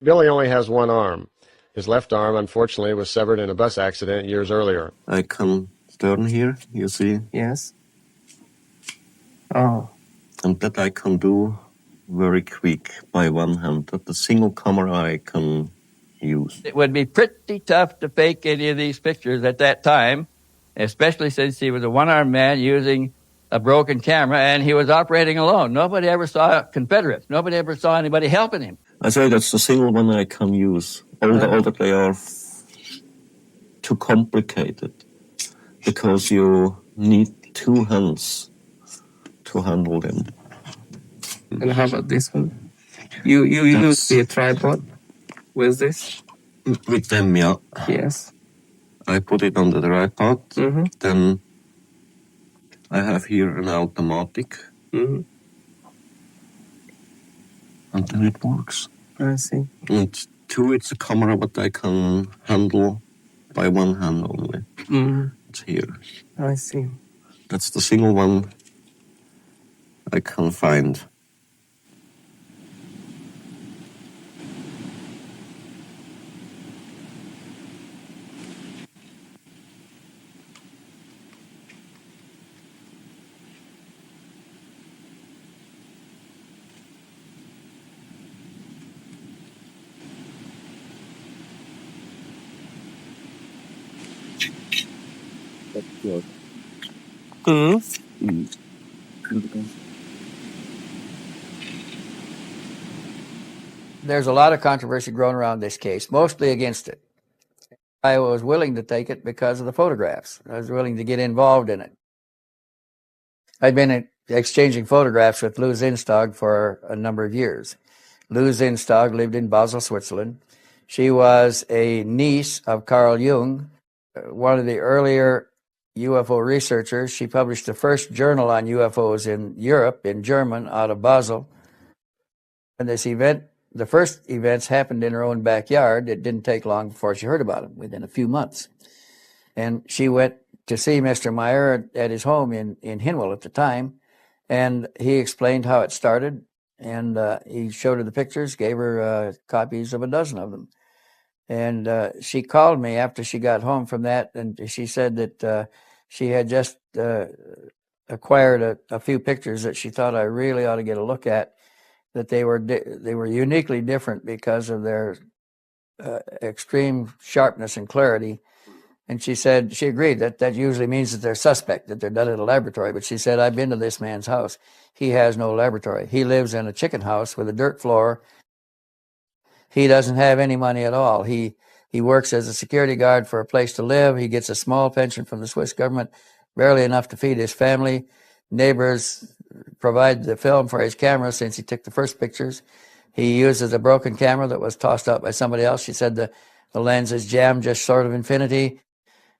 Billy only has one arm. His left arm, unfortunately, was severed in a bus accident years earlier. I can turn here, you see? Yes. Oh. And that I can do very quick by one hand. That the single camera I can use. It would be pretty tough to fake any of these pictures at that time, especially since he was a one-armed man using a broken camera and he was operating alone. Nobody ever saw Confederates. Nobody ever saw anybody helping him. I say that's the single one I can use. All that they are too complicated because you need two hands to handle them. And how about this one? You use the tripod with this? With them, yeah. Yes. I put it on the tripod. Mm-hmm. Then I have here an automatic. Mm-hmm. And then it works. I see. And two, it's a camera that I can handle by one hand only. Mm-hmm. It's here. I see. That's the single one I can find. Mm-hmm. There's a lot of controversy growing around this case, mostly against it. I was willing to take it because of the photographs. I was willing to get involved in it. I'd been exchanging photographs with Lou Zinstag for a number of years. Lou Zinstag lived in Basel, Switzerland. She was a niece of Carl Jung, one of the earlier UFO researchers. She published the first journal on UFOs in Europe, in German, out of Basel. And this event, the first events happened in her own backyard. It didn't take long before she heard about them, within a few months. And she went to see Mr. Meier at his home in Hinwil at the time, and he explained how it started, and he showed her the pictures, gave her copies of a dozen of them. And she called me after she got home from that, and she said that she had just acquired a few pictures that she thought I really ought to get a look at, that they were uniquely different because of their extreme sharpness and clarity. And she said, she agreed that usually means that they're suspect, that they're done at a laboratory. But she said, I've been to this man's house. He has no laboratory. He lives in a chicken house with a dirt floor. He doesn't have any money at all. He works as a security guard for a place to live. He gets a small pension from the Swiss government, barely enough to feed his family. Neighbors provide the film for his camera since he took the first pictures. He uses a broken camera that was tossed out by somebody else. She said the lens is jammed just short of infinity.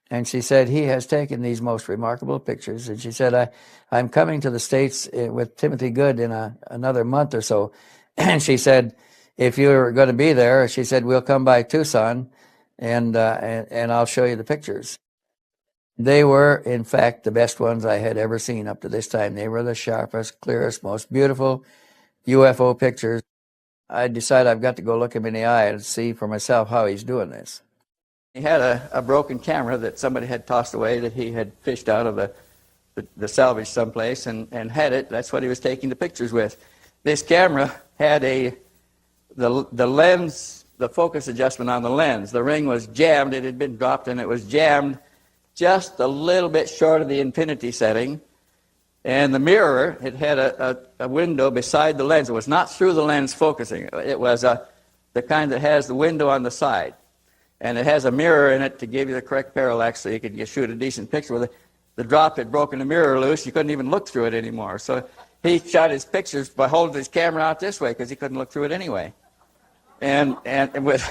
And she said, he has taken these most remarkable pictures. And she said, I'm coming to the States with Timothy Good in another month or so. And she said, if you're going to be there, she said, we'll come by Tucson and I'll show you the pictures. They were, in fact, the best ones I had ever seen up to this time. They were the sharpest, clearest, most beautiful UFO pictures. I decided I've got to go look him in the eye and see for myself how he's doing this. He had a broken camera that somebody had tossed away, that he had fished out of the salvage someplace and had it. That's what he was taking the pictures with. This camera had the lens, the focus adjustment on the lens. The ring was jammed. It had been dropped, and it was jammed just a little bit short of the infinity setting. And the mirror, it had a window beside the lens. It was not through the lens focusing. It was the kind that has the window on the side. And it has a mirror in it to give you the correct parallax so you could shoot a decent picture with it. The drop had broken the mirror loose. You couldn't even look through it anymore. So he shot his pictures by holding his camera out this way because he couldn't look through it anyway. And with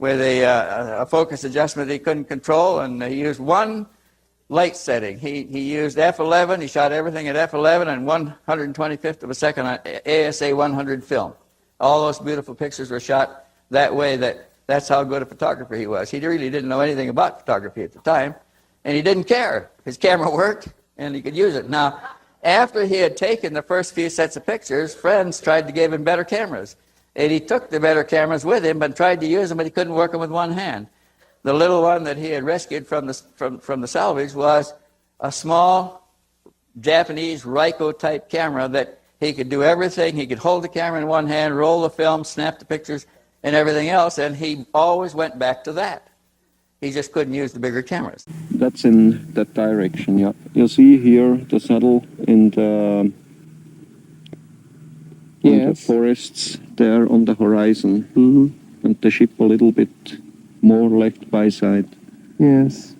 a focus adjustment he couldn't control, and he used one light setting. He used f11. He shot everything at f11 and 125th of a second on ASA 100 film. All those beautiful pictures were shot that way. That's how good a photographer he was. He really didn't know anything about photography at the time, and he didn't care. His camera worked, and he could use it. Now, after he had taken the first few sets of pictures, friends tried to give him better cameras. And he took the better cameras with him, but tried to use them, but he couldn't work them with one hand. The little one that he had rescued from the salvage was a small Japanese Ricoh-type camera that he could do everything. He could hold the camera in one hand, roll the film, snap the pictures, and everything else, and he always went back to that. He just couldn't use the bigger cameras. That's in that direction, yeah. You see here the saddle in the forests there on the horizon, and the ship a little bit more left by side. Yes.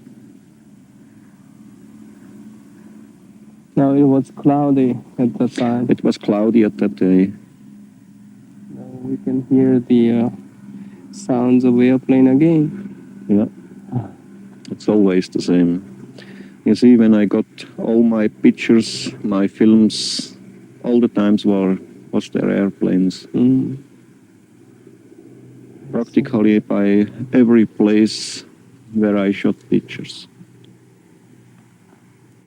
Now it was cloudy at that time. It was cloudy at that day. Now we can hear the sounds of airplane again. Yeah. It's always the same. You see, when I got all my pictures, my films, all the times was there airplanes. Practically by every place where I shot pictures.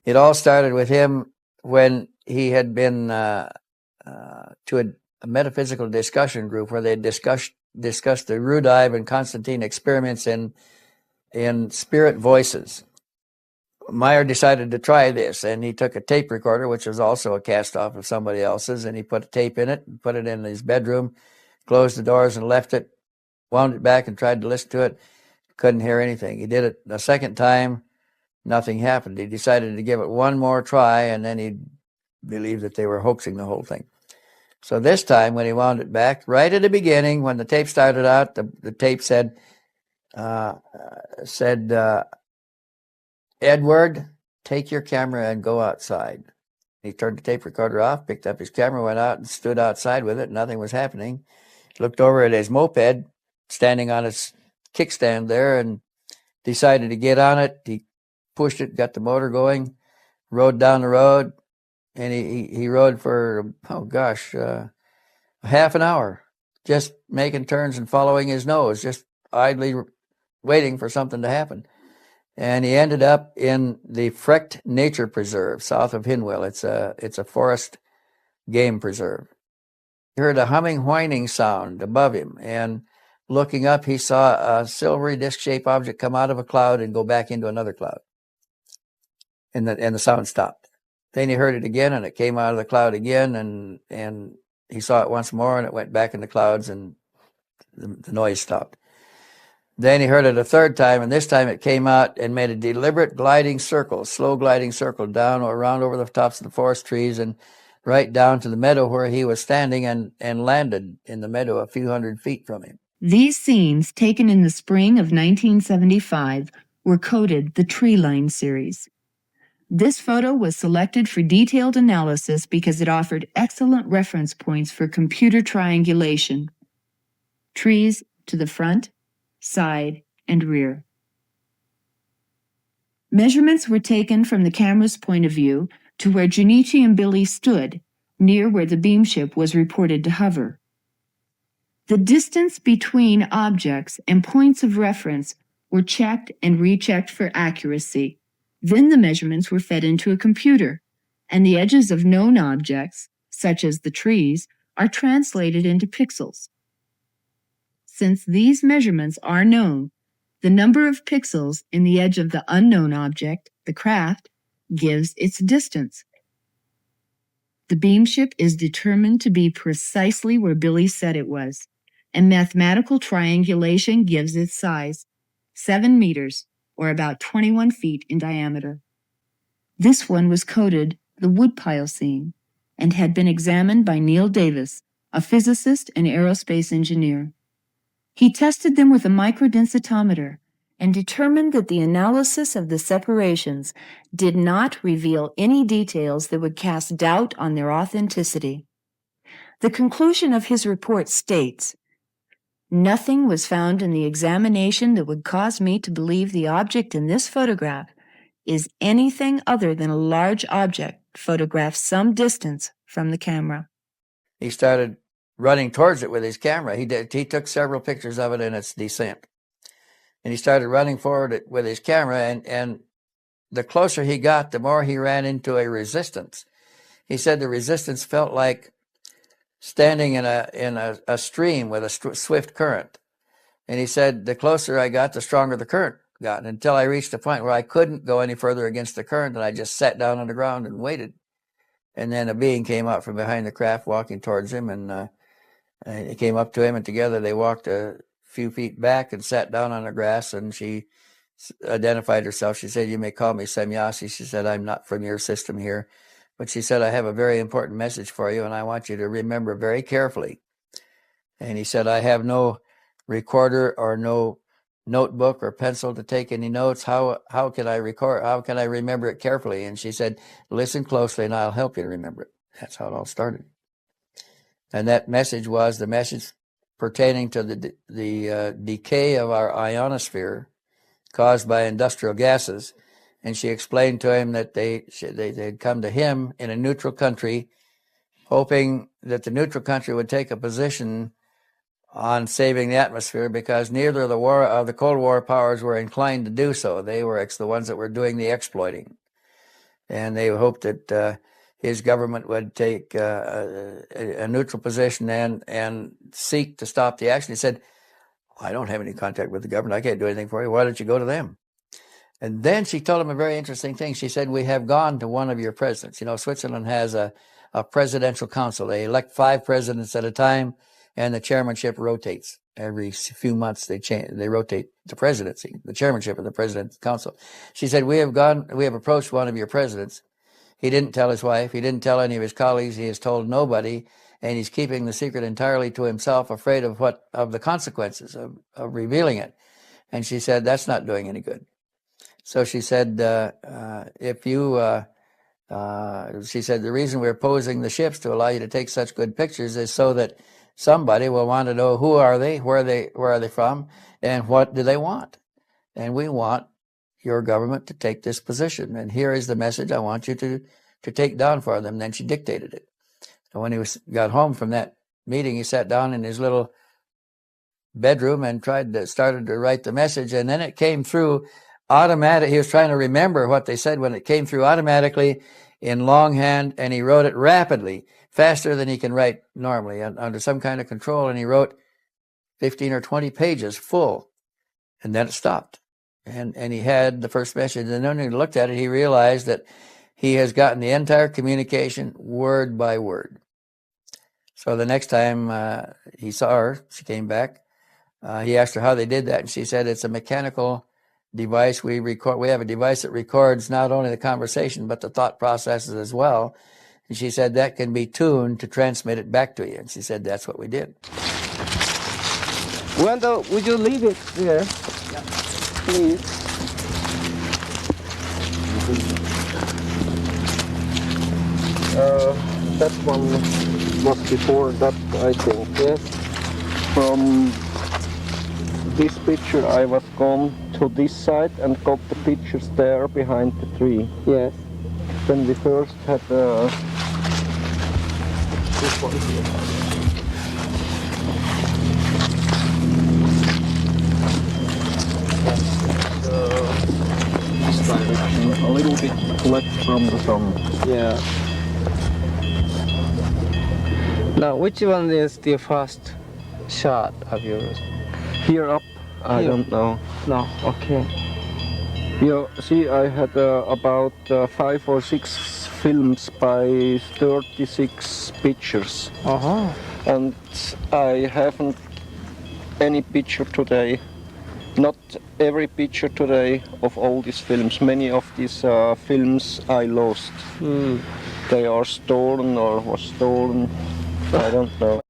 It all started with him when he had been to a metaphysical discussion group where they discussed the Rudive and Constantine experiments in spirit voices. Meier decided to try this, and he took a tape recorder, which was also a cast-off of somebody else's, and he put a tape in it, and put it in his bedroom, closed the doors and left it, wound it back and tried to listen to it. Couldn't hear anything. He did it a second time. Nothing happened. He decided to give it one more try, and then he believed that they were hoaxing the whole thing. So this time, when he wound it back, right at the beginning, when the tape started out, the tape said, Edward, take your camera and go outside. He turned the tape recorder off, picked up his camera, went out and stood outside with it. Nothing was happening. Looked over at his moped, standing on its kickstand there, and decided to get on it. He pushed it, got the motor going, rode down the road, and he rode for, half an hour, just making turns and following his nose, just idly waiting for something to happen. And he ended up in the Frecht Nature Preserve, south of Hinwil. It's a forest game preserve. He heard a humming, whining sound above him, and looking up, he saw a silvery disc-shaped object come out of a cloud and go back into another cloud. And the sound stopped. Then he heard it again, and it came out of the cloud again, and he saw it once more, and it went back in the clouds, and the noise stopped. Then he heard it a third time, and this time it came out and made a deliberate gliding circle, slow gliding circle down or around over the tops of the forest trees and right down to the meadow where he was standing, and landed in the meadow a few hundred feet from him. These scenes, taken in the spring of 1975, were coded the Tree Line series. This photo was selected for detailed analysis because it offered excellent reference points for computer triangulation. Trees to the front, side, and rear. Measurements were taken from the camera's point of view to where Junichi and Billy stood, near where the beam ship was reported to hover. The distance between objects and points of reference were checked and rechecked for accuracy. Then the measurements were fed into a computer, and the edges of known objects, such as the trees, are translated into pixels. Since these measurements are known, the number of pixels in the edge of the unknown object, the craft, gives its distance. The beam ship is determined to be precisely where Billy said it was, and mathematical triangulation gives its size, 7 meters, or about 21 feet in diameter. This one was coded the woodpile scene and had been examined by Neil Davis, a physicist and aerospace engineer. He tested them with a microdensitometer and determined that the analysis of the separations did not reveal any details that would cast doubt on their authenticity. The conclusion of his report states, "Nothing was found in the examination that would cause me to believe the object in this photograph is anything other than a large object photographed some distance from the camera." He started running towards it with his camera. He took several pictures of it in its descent. And he started running forward with his camera, and the closer he got, the more he ran into a resistance. He said the resistance felt like standing in a stream with a swift current. And he said, the closer I got, the stronger the current got, until I reached a point where I couldn't go any further against the current, and I just sat down on the ground and waited. And then a being came out from behind the craft walking towards him, and he came up to him, and together they walked a few feet back and sat down on the grass, and she identified herself. She said, "You may call me Semyasi." She said, "I'm not from your system here." But she said, "I have a very important message for you, and I want you to remember very carefully." And he said, "I have no recorder or no notebook or pencil to take any notes. How can I record? How can I remember it carefully?" And she said, "Listen closely and I'll help you to remember it." That's how it all started. And that message was the message pertaining to the decay of our ionosphere caused by industrial gases. And she explained to him that they'd come to him in a neutral country, hoping that the neutral country would take a position on saving the atmosphere, because neither of the Cold War powers were inclined to do so. They were the ones that were doing the exploiting. And they hoped that his government would take a neutral position and seek to stop the action. He said, "I don't have any contact with the government. I can't do anything for you. Why don't you go to them?" And then she told him a very interesting thing. She said, "We have gone to one of your presidents." You know, Switzerland has a presidential council. They elect 5 presidents at a time, and the chairmanship rotates. Every few months they rotate the presidency, the chairmanship of the president's council. She said, we have approached one of your presidents. He didn't tell his wife. He didn't tell any of his colleagues. He has told nobody, and he's keeping the secret entirely to himself, afraid of the consequences of revealing it." And she said, "That's not doing any good." So she said, she said, "The reason we're posing the ships to allow you to take such good pictures is so that somebody will want to know who are they, where are they from, and what do they want. And we want your government to take this position. And here is the message I want you to take down for them." Then she dictated it. And when he got home from that meeting, he sat down in his little bedroom and started to write the message. And then it came through automatic. He was trying to remember what they said when it came through automatically in longhand, and he wrote it rapidly, faster than he can write normally, under some kind of control. And he wrote 15 or 20 pages full, and then it stopped. And he had the first message. And then when he looked at it, he realized that he has gotten the entire communication word by word. So the next time he saw her, she came back. He asked her how they did that, and she said, "It's a mechanical device. We have a device that records not only the conversation but the thought processes as well." And she said that can be tuned to transmit it back to you. And she said that's what we did. Wendell, would you leave it there? Yeah. Please. That one was before that, I think. Yes. From this picture, I was gone to this side and got the pictures there behind the tree. Yes. Then we first had this one here. This direction, a little bit left from the sun. Yeah. Now, which one is the first shot of yours? Here up, I Here. don't know. No. Okay. You see, I had about 5 or 6 films by 36 pictures. Uh-huh. And I haven't any picture today. Not every picture today of all these films. Many of these films I lost. They are stolen or was stolen. I don't know.